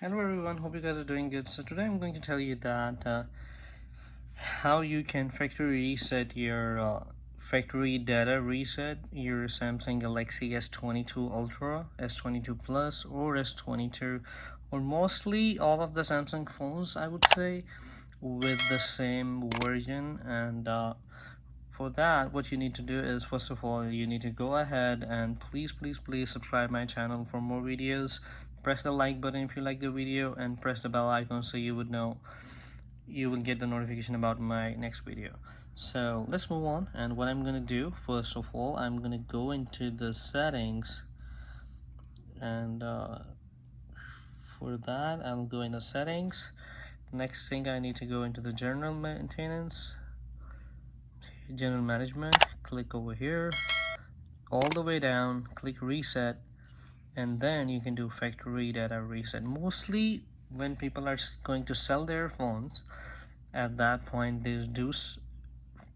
Hello everyone, hope you guys are doing good. So today I'm going to tell you that how you can factory reset your factory data reset your Samsung Galaxy S22 Ultra, S22 Plus, or S22, or mostly all of the Samsung phones, I would say, with the same version. And for that, what you need to do is, first of all, you need to go ahead and please subscribe my channel for more videos. Press the like button if you like the video, and press the bell icon so you will get the notification about my next video. So let's move on. And what I'm gonna do, first of all, I'm gonna go into the settings, and for that I'll go into settings. Next thing, I need to go into the general maintenance, general management. Click over here all the way down, click reset, and then you can do factory data reset. Mostly when people are going to sell their phones, at that point they do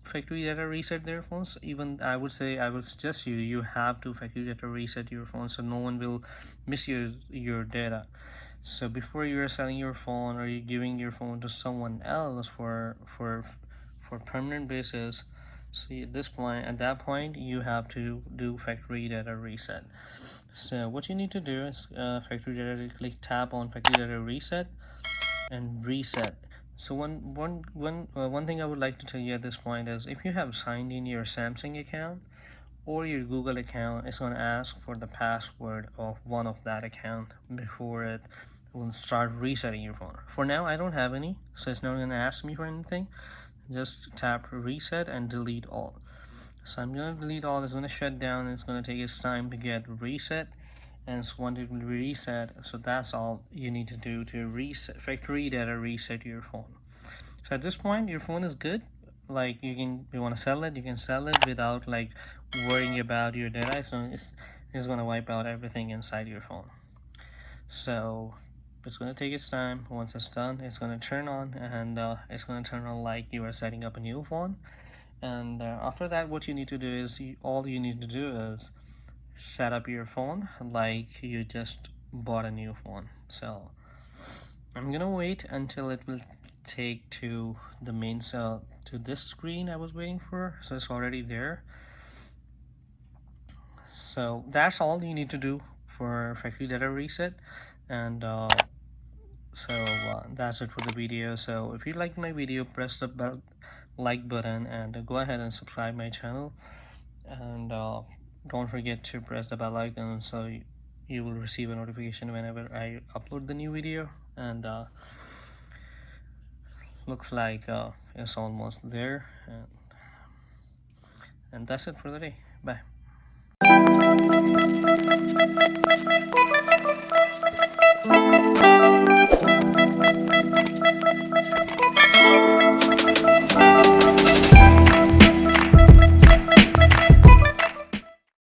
factory data reset their phones. Even I would suggest you have to factory data reset your phone so no one will misuse your data. So before you're selling your phone or you're giving your phone to someone else for permanent basis, so at that point you have to do factory data reset. So what you need to do is factory data, tap on factory data reset and reset. So one thing I would like to tell you at this point is, if you have signed in your Samsung account or your Google account, it's going to ask for the password of one of that account before it will start resetting your phone. For now, I don't have any, so it's not going to ask me for anything. Just tap reset and delete all. So I'm going to delete all. It's going to shut down. It's going to take its time to get reset, and so once it will reset, so that's all you need to do to reset, factory data reset your phone. So at this point your phone is good. Like, you want to sell it, you can sell it without like worrying about your data. So it's going to wipe out everything inside your phone. So it's going to take its time. Once it's done, it's going to turn on, and it's going to turn on like you are setting up a new phone. And after that, what you need to do is all you need to do is set up your phone like you just bought a new phone. So I'm gonna wait until it will take to the main cell, to this screen I was waiting for. So it's already there. So that's all you need to do for factory data reset. And that's it for the video. So if you like my video, press the like button and go ahead and subscribe my channel, and don't forget to press the bell icon so you will receive a notification whenever I upload the new video. And looks like it's almost there, and that's it for the day. Bye.